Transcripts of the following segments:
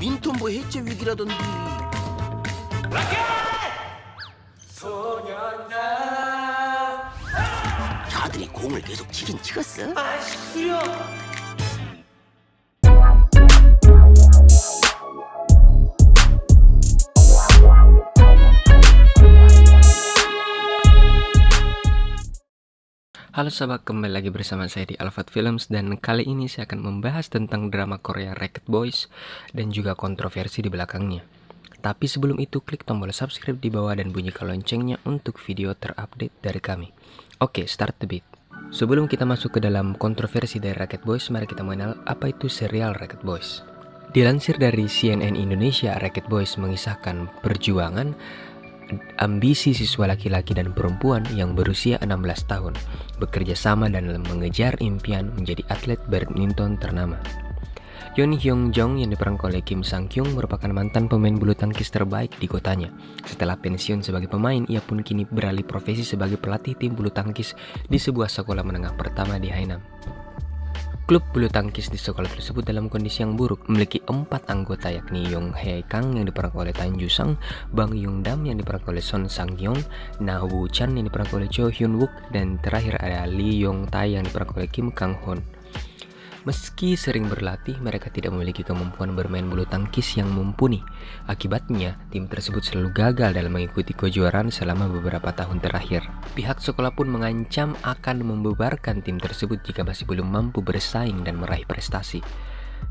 윈턴 뭐 해체 위기라던데. 소년아. 자들이 공을 계속 치긴 치겠어. 아시구려. Halo sahabat, kembali lagi bersama saya di Alfat Films. Dan kali ini saya akan membahas tentang drama Korea Racket Boys dan juga kontroversi di belakangnya. Tapi sebelum itu, klik tombol subscribe di bawah dan bunyikan loncengnya untuk video terupdate dari kami. Oke, start the beat. Sebelum kita masuk ke dalam kontroversi dari Racket Boys, mari kita mengenal apa itu serial Racket Boys. Dilansir dari CNN Indonesia, Racket Boys mengisahkan perjuangan ambisi siswa laki-laki dan perempuan yang berusia 16 tahun bekerja sama dalam mengejar impian menjadi atlet badminton ternama. Yeon Hyung Jong yang diperankan oleh Kim Sang Kyung merupakan mantan pemain bulu tangkis terbaik di kotanya. Setelah pensiun sebagai pemain, ia pun kini beralih profesi sebagai pelatih tim bulu tangkis di sebuah sekolah menengah pertama di Haenam. Klub bulu tangkis di sekolah tersebut dalam kondisi yang buruk, memiliki 4 anggota yakni Yong Hae Kang yang diperankan oleh Tan Ju Sang, Bang Yung Dam yang diperankan oleh Son Sang Yeon, Na Woo Chan yang diperankan oleh Cho Hyun Wook, dan terakhir ada Lee Yong Tae yang diperankan oleh Kim Kang Hoon. Meski sering berlatih, mereka tidak memiliki kemampuan bermain bulu tangkis yang mumpuni. Akibatnya, tim tersebut selalu gagal dalam mengikuti kejuaraan selama beberapa tahun terakhir. Pihak sekolah pun mengancam akan membubarkan tim tersebut jika masih belum mampu bersaing dan meraih prestasi.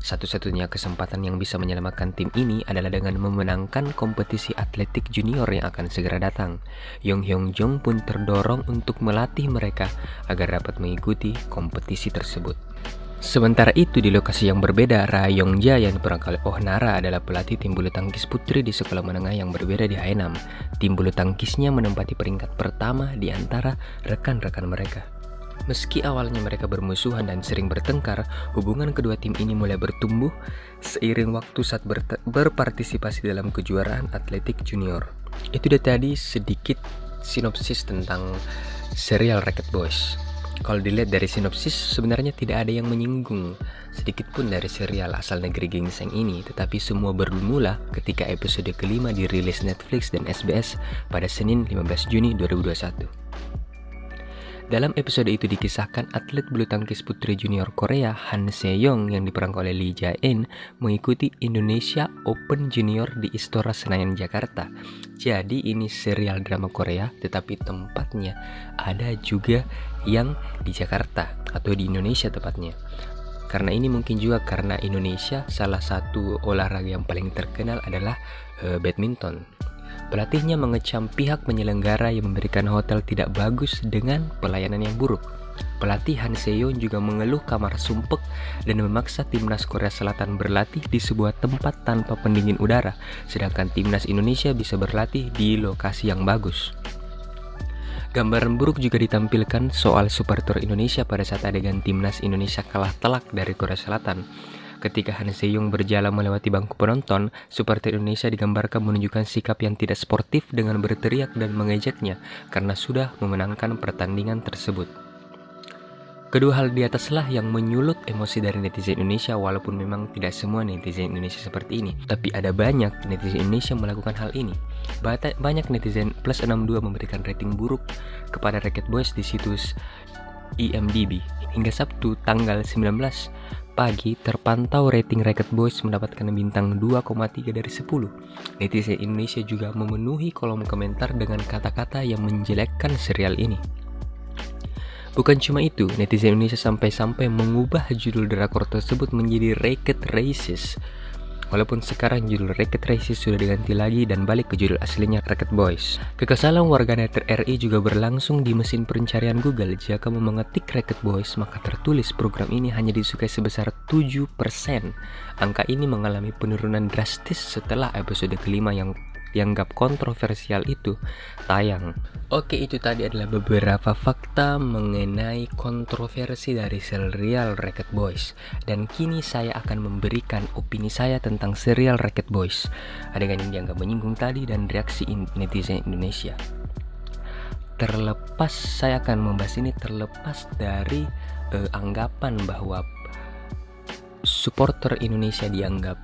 Satu-satunya kesempatan yang bisa menyelamatkan tim ini adalah dengan memenangkan kompetisi atletik junior yang akan segera datang. Yong Hyung Jong pun terdorong untuk melatih mereka agar dapat mengikuti kompetisi tersebut. Sementara itu, di lokasi yang berbeda, Ra Yong Ja yang diperankan oleh Oh Nara adalah pelatih tim bulu tangkis putri di sekolah menengah yang berbeda di Haenam. Tim bulu tangkisnya menempati peringkat pertama di antara rekan-rekan mereka. Meski awalnya mereka bermusuhan dan sering bertengkar, hubungan kedua tim ini mulai bertumbuh seiring waktu saat berpartisipasi dalam kejuaraan atletik junior. Itu dia tadi sedikit sinopsis tentang serial Racket Boys. Kalau dilihat dari sinopsis, sebenarnya tidak ada yang menyinggung sedikit pun dari serial asal negeri gingseng ini, tetapi semua bermula ketika episode kelima dirilis Netflix dan SBS pada Senin 15 Juni 2021. Dalam episode itu dikisahkan atlet bulu tangkis putri junior Korea Han Se-young yang diperankan oleh Lee Jae-in mengikuti Indonesia Open Junior di Istora Senayan, Jakarta. Jadi ini serial drama Korea, tetapi tempatnya ada juga yang di Jakarta atau di Indonesia tepatnya. Karena ini mungkin juga karena Indonesia salah satu olahraga yang paling terkenal adalah badminton. Pelatihnya mengecam pihak penyelenggara yang memberikan hotel tidak bagus dengan pelayanan yang buruk. Pelatih Han Se-young juga mengeluh kamar sumpek dan memaksa timnas Korea Selatan berlatih di sebuah tempat tanpa pendingin udara, sedangkan timnas Indonesia bisa berlatih di lokasi yang bagus. Gambaran buruk juga ditampilkan soal supporter Indonesia pada saat adegan timnas Indonesia kalah telak dari Korea Selatan. Ketika Han Se-young berjalan melewati bangku penonton, supporter Indonesia digambarkan menunjukkan sikap yang tidak sportif dengan berteriak dan mengejeknya karena sudah memenangkan pertandingan tersebut. Kedua hal di ataslah yang menyulut emosi dari netizen Indonesia, walaupun memang tidak semua netizen Indonesia seperti ini, tapi ada banyak netizen Indonesia melakukan hal ini. Banyak netizen plus 62 memberikan rating buruk kepada Racket Boys di situs IMDb. Hingga Sabtu tanggal 19 pagi terpantau rating Racket Boys mendapatkan bintang 2,3 dari 10. Netizen Indonesia juga memenuhi kolom komentar dengan kata-kata yang menjelekkan serial ini. Bukan cuma itu, netizen Indonesia sampai-sampai mengubah judul drakor tersebut menjadi Racket Races. Walaupun sekarang judul Racket Races sudah diganti lagi dan balik ke judul aslinya Racket Boys. Kekesalan warganet RI juga berlangsung di mesin pencarian Google. Jika kamu mengetik Racket Boys, maka tertulis program ini hanya disukai sebesar 7%. Angka ini mengalami penurunan drastis setelah episode kelima yang dianggap kontroversial itu tayang. Oke, itu tadi adalah beberapa fakta mengenai kontroversi dari serial Racket Boys. Dan kini saya akan memberikan opini saya tentang serial Racket Boys, adegan yang dianggap menyinggung tadi dan reaksi netizen Indonesia. Saya akan membahas ini terlepas dari anggapan bahwa supporter Indonesia dianggap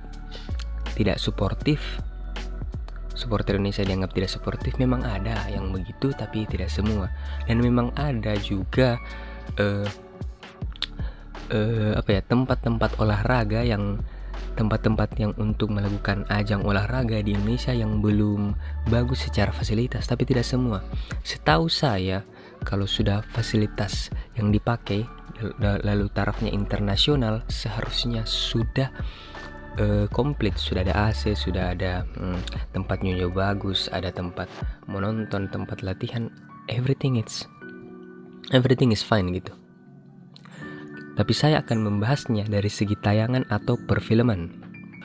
tidak suportif. Supporter Indonesia dianggap tidak suportif, memang ada yang begitu, tapi tidak semua. Dan memang ada juga tempat-tempat olahraga tempat-tempat yang untuk melakukan ajang olahraga di Indonesia yang belum bagus secara fasilitas, tapi tidak semua. Setahu saya, kalau sudah fasilitas yang dipakai lalu tarafnya internasional, seharusnya sudah komplit, sudah ada AC, sudah ada tempat nyonya bagus, ada tempat menonton, tempat latihan, everything is fine gitu. Tapi saya akan membahasnya dari segi tayangan atau perfilman.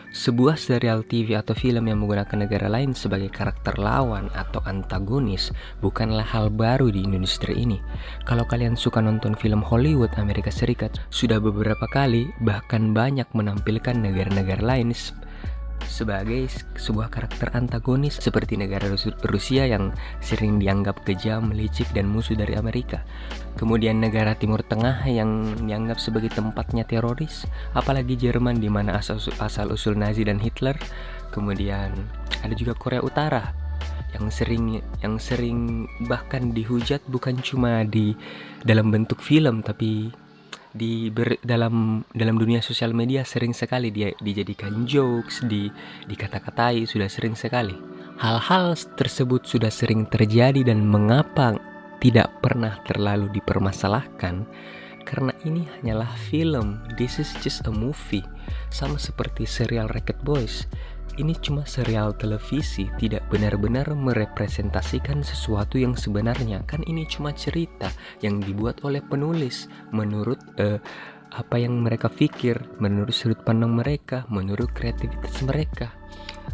Sebuah serial TV atau film yang menggunakan negara lain sebagai karakter lawan atau antagonis bukanlah hal baru di industri ini. Kalau kalian suka nonton film Hollywood Amerika Serikat, sudah beberapa kali bahkan banyak menampilkan negara-negara lain sebagai sebuah karakter antagonis, seperti negara Rusia yang sering dianggap kejam, licik, dan musuh dari Amerika. Kemudian negara Timur Tengah yang dianggap sebagai tempatnya teroris, apalagi Jerman di mana asal-usul Nazi dan Hitler. Kemudian ada juga Korea Utara yang sering bahkan dihujat bukan cuma di dalam bentuk film, tapi dalam dunia sosial media sering sekali dia dijadikan jokes, dikata-katai, sudah sering sekali. Hal-hal tersebut sudah sering terjadi, dan mengapa tidak pernah terlalu dipermasalahkan? Karena ini hanyalah film. This is just a movie. Sama seperti serial Racket Boys. Ini cuma serial televisi, tidak benar-benar merepresentasikan sesuatu yang sebenarnya. Kan ini cuma cerita yang dibuat oleh penulis menurut apa yang mereka pikir, menurut sudut pandang mereka, menurut kreativitas mereka.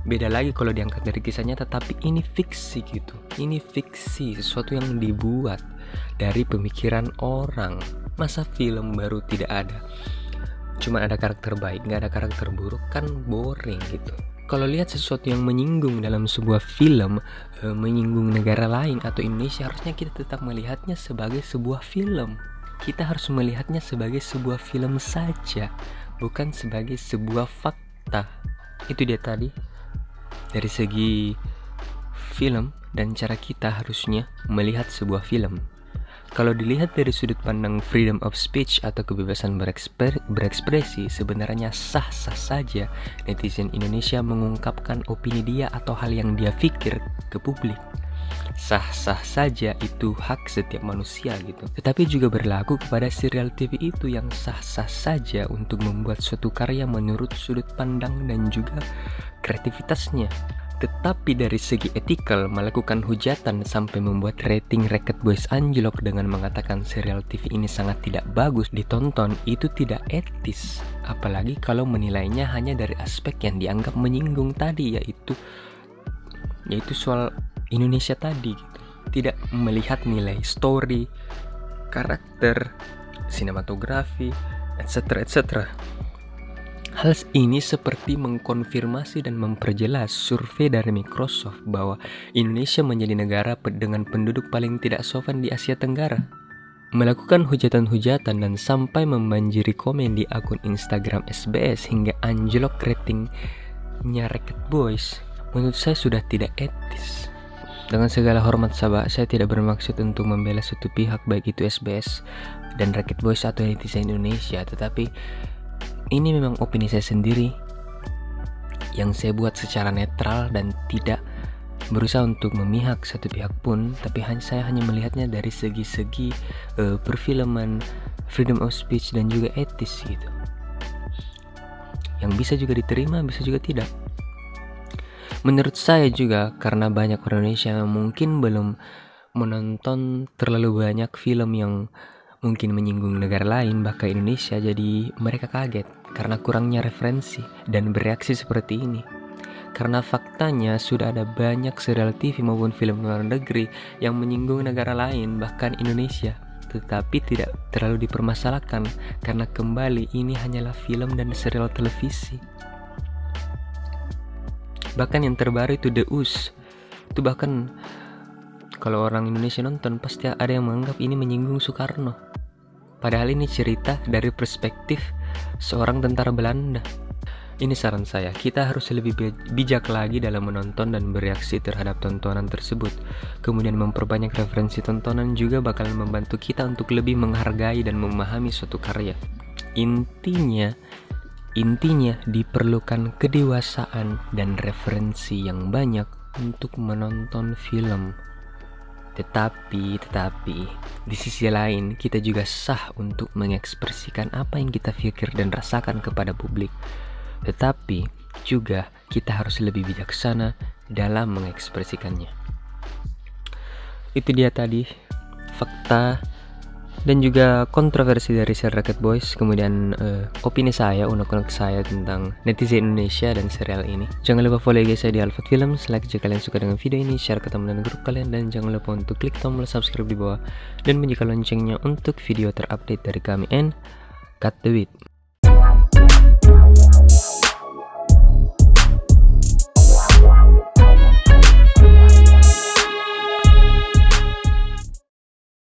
Beda lagi kalau diangkat dari kisah nyata, tapi ini fiksi gitu. Ini fiksi, sesuatu yang dibuat dari pemikiran orang. Masa film baru tidak ada? Cuma ada karakter baik, nggak ada karakter buruk, kan boring gitu. Kalau lihat sesuatu yang menyinggung dalam sebuah film, menyinggung negara lain atau Indonesia, harusnya kita tetap melihatnya sebagai sebuah film. Kita harus melihatnya sebagai sebuah film saja, bukan sebagai sebuah fakta. Itu dia tadi, dari segi film dan cara kita harusnya melihat sebuah film. Kalau dilihat dari sudut pandang freedom of speech atau kebebasan berekspresi, sebenarnya sah-sah saja netizen Indonesia mengungkapkan opini dia atau hal yang dia pikir ke publik. Sah-sah saja, itu hak setiap manusia gitu. Tetapi juga berlaku kepada serial TV itu yang sah-sah saja untuk membuat suatu karya menurut sudut pandang dan juga kreativitasnya. Tetapi dari segi etikal, melakukan hujatan sampai membuat rating Racket Boys anjlok dengan mengatakan serial TV ini sangat tidak bagus ditonton, itu tidak etis. Apalagi kalau menilainya hanya dari aspek yang dianggap menyinggung tadi, yaitu soal Indonesia tadi gitu. Tidak melihat nilai story, karakter, sinematografi, etc. Hal ini seperti mengkonfirmasi dan memperjelas survei dari Microsoft bahwa Indonesia menjadi negara dengan penduduk paling tidak sopan di Asia Tenggara. Melakukan hujatan-hujatan dan sampai membanjiri komen di akun Instagram SBS hingga anjlok ratingnya Racket Boys, menurut saya sudah tidak etis. Dengan segala hormat sahabat, saya tidak bermaksud untuk membela suatu pihak, baik itu SBS dan Racket Boys atau netizen Indonesia, tetapi ini memang opini saya sendiri yang saya buat secara netral dan tidak berusaha untuk memihak satu pihak pun, tapi saya hanya melihatnya dari segi-segi perfilman, freedom of speech dan juga etis gitu. Yang bisa juga diterima, bisa juga tidak. Menurut saya juga karena banyak orang Indonesia yang mungkin belum menonton terlalu banyak film yang mungkin menyinggung negara lain, bahkan Indonesia, jadi mereka kaget karena kurangnya referensi dan bereaksi seperti ini. Karena faktanya sudah ada banyak serial TV maupun film luar negeri yang menyinggung negara lain, bahkan Indonesia, tetapi tidak terlalu dipermasalahkan karena kembali ini hanyalah film dan serial televisi. Bahkan yang terbaru itu The Us, itu bahkan kalau orang Indonesia nonton pasti ada yang menganggap ini menyinggung Soekarno. Padahal ini cerita dari perspektif seorang tentara Belanda. Ini saran saya, kita harus lebih bijak lagi dalam menonton dan bereaksi terhadap tontonan tersebut. Kemudian memperbanyak referensi tontonan juga bakal membantu kita untuk lebih menghargai dan memahami suatu karya. Intinya diperlukan kedewasaan dan referensi yang banyak untuk menonton film. Tetapi di sisi lain kita juga sah untuk mengekspresikan apa yang kita pikir dan rasakan kepada publik. Tetapi juga kita harus lebih bijaksana dalam mengekspresikannya. Itu dia tadi fakta dan juga kontroversi dari serial Racket Boys, kemudian opini saya, unek-unek saya tentang netizen Indonesia dan serial ini. Jangan lupa follow IG saya di Alfat Films, like jika kalian suka dengan video ini, share ke teman dan grup kalian, dan jangan lupa untuk klik tombol subscribe di bawah dan bunyikan loncengnya untuk video terupdate dari kami, and cut the beat.